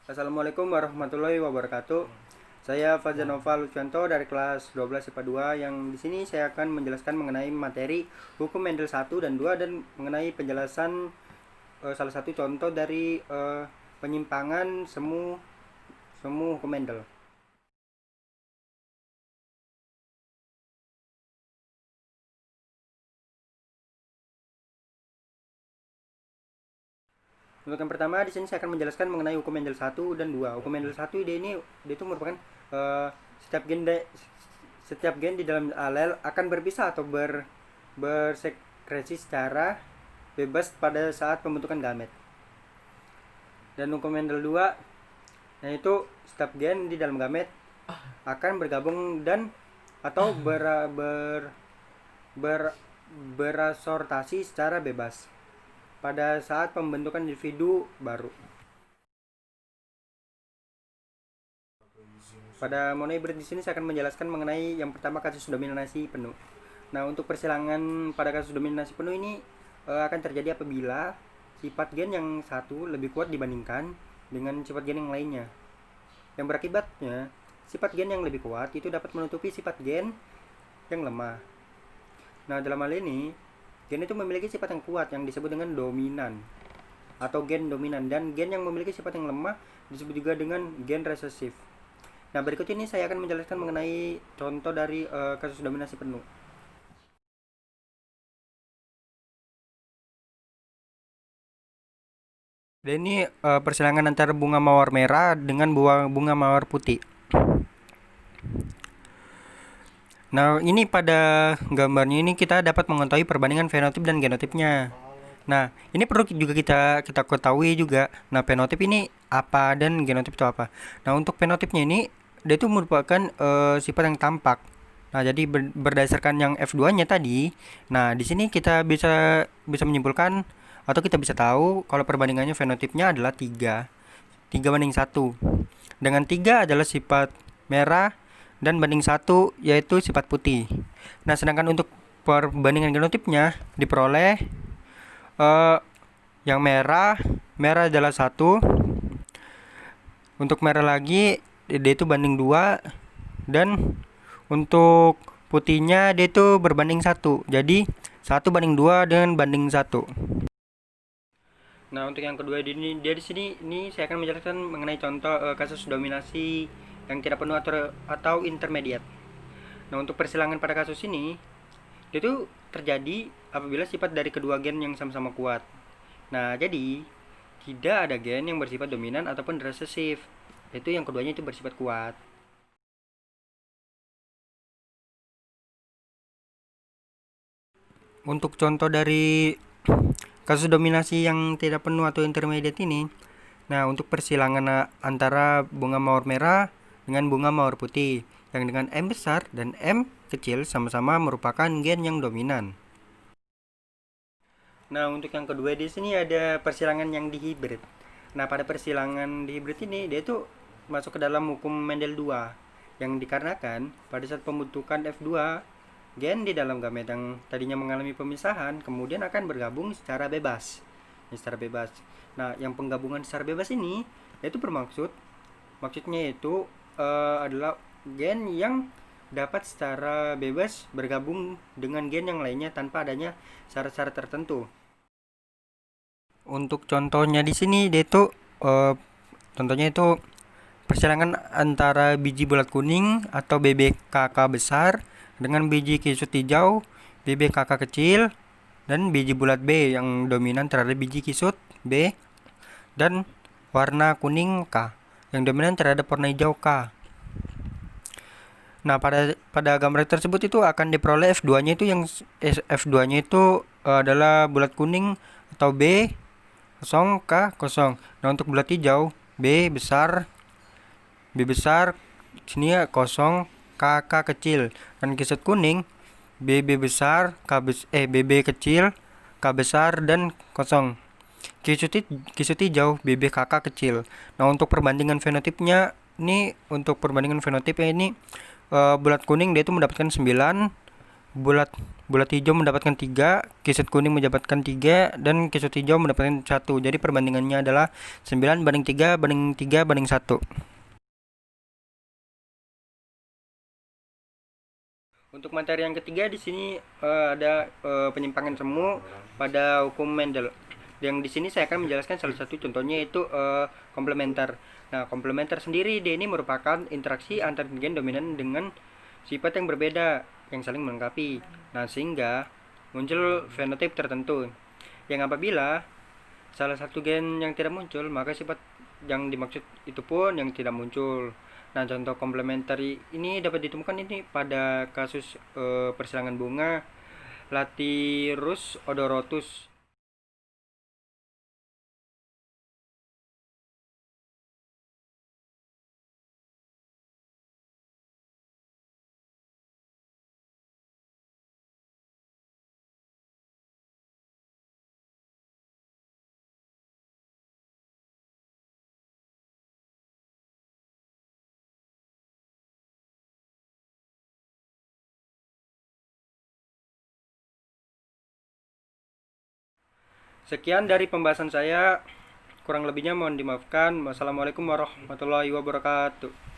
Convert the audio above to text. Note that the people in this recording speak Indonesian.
Assalamualaikum warahmatullahi wabarakatuh. Saya Fajar Nova Lucianto dari kelas 12 IPA 2 yang di sini saya akan menjelaskan mengenai materi hukum Mendel 1 dan 2 dan mengenai penjelasan salah satu contoh dari penyimpangan semu semu hukum Mendel. Untuk yang pertama di sini saya akan menjelaskan mengenai hukum Mendel 1 dan 2. Hukum Mendel 1 dia itu merupakan uh, setiap gen setiap gen di dalam alel akan berpisah atau bersekresi secara bebas pada saat pembentukan gamet. Dan hukum Mendel 2 yaitu setiap gen di dalam gamet akan bergabung dan atau berasortasi secara bebas pada saat pembentukan individu baru. Pada monohibrid di sini saya akan menjelaskan mengenai yang pertama kasus dominasi penuh. Nah, untuk persilangan pada kasus dominasi penuh ini akan terjadi apabila sifat gen yang satu lebih kuat dibandingkan dengan sifat gen yang lainnya. Yang berakibatnya sifat gen yang lebih kuat itu dapat menutupi sifat gen yang lemah. Nah, dalam hal ini gen itu memiliki sifat yang kuat yang disebut dengan dominan atau gen dominan, dan gen yang memiliki sifat yang lemah disebut juga dengan gen resesif. Nah, berikut ini saya akan menjelaskan mengenai contoh dari kasus dominasi penuh. Dan ini persilangan antara bunga mawar merah dengan bunga mawar putih. Nah, ini pada gambarnya ini kita dapat mengetahui perbandingan fenotip dan genotipnya. Nah, ini perlu juga kita ketahui juga. Nah, fenotip ini apa dan genotip itu apa? Nah, untuk fenotipnya ini dia itu merupakan sifat yang tampak. Nah, jadi berdasarkan yang F2-nya tadi, nah di sini kita bisa menyimpulkan atau kita bisa tahu kalau perbandingannya fenotipnya adalah 3 banding 1. Dengan 3 adalah sifat merah dan banding 1 yaitu sifat putih. Nah, sedangkan untuk perbandingan genotipnya diperoleh yang merah adalah 1. Untuk merah lagi dia itu banding 2, dan untuk putihnya dia itu berbanding 1. Jadi 1 banding 2 dengan banding 1. Nah, untuk yang kedua di sini saya akan menjelaskan mengenai contoh kasus dominasi yang tidak penuh atau intermediate. Nah, untuk persilangan pada kasus ini itu terjadi apabila sifat dari kedua gen yang sama-sama kuat. Nah, jadi tidak ada gen yang bersifat dominan ataupun resesif. Itu yang keduanya itu bersifat kuat. Untuk contoh dari kasus dominasi yang tidak penuh atau intermediate ini, nah untuk persilangan antara bunga mawar merah dengan bunga mawar putih yang dengan M besar dan M kecil sama-sama merupakan gen yang dominan. Nah, untuk yang kedua di sini ada persilangan yang dihibrid. Nah, pada persilangan dihibrid ini dia itu masuk ke dalam hukum Mendel 2 yang dikarenakan pada saat pembentukan F2 gen di dalam gamet yang tadinya mengalami pemisahan kemudian akan bergabung secara bebas. Nah, yang penggabungan secara bebas ini itu maksudnya itu adalah gen yang dapat secara bebas bergabung dengan gen yang lainnya tanpa adanya syarat-syarat tertentu. Untuk contohnya di sini dia itu contohnya itu persilangan antara biji bulat kuning atau BBKK besar dengan biji kisut hijau BBKK kecil dan biji bulat B yang dominan terhadap biji kisut B dan warna kuning K yang dominan terhadap warna hijau K. Nah, pada gambar tersebut itu akan diperoleh F2-nya itu adalah bulat kuning atau B 0 K 0. Nah, untuk bulat hijau B besar sini ya 0 KK kecil, dan kisut kuning BB besar BB kecil K besar dan 0. Kisut hijau BB KK kecil. Nah, untuk perbandingan fenotipnya ini bulat kuning dia itu mendapatkan 9 bulat bulat hijau mendapatkan 3, kisut kuning mendapatkan 3, dan kisut hijau mendapatkan 1. Jadi perbandingannya adalah 9 banding 3 banding 3 banding 1. Untuk materi yang ketiga di sini ada penyimpangan semu pada hukum Mendel. Yang di sini saya akan menjelaskan salah satu contohnya, yaitu komplementer. Nah, komplementer sendiri dia ini merupakan interaksi antar gen dominan dengan sifat yang berbeda yang saling melengkapi. Nah, sehingga muncul fenotip tertentu. Yang apabila salah satu gen yang tidak muncul, maka sifat yang dimaksud itu pun yang tidak muncul. Nah, contoh komplementari ini dapat ditemukan ini pada kasus persilangan bunga Lathyrus odorotus. Sekian dari pembahasan saya. Kurang lebihnya mohon dimaafkan. Wassalamualaikum warahmatullahi wabarakatuh.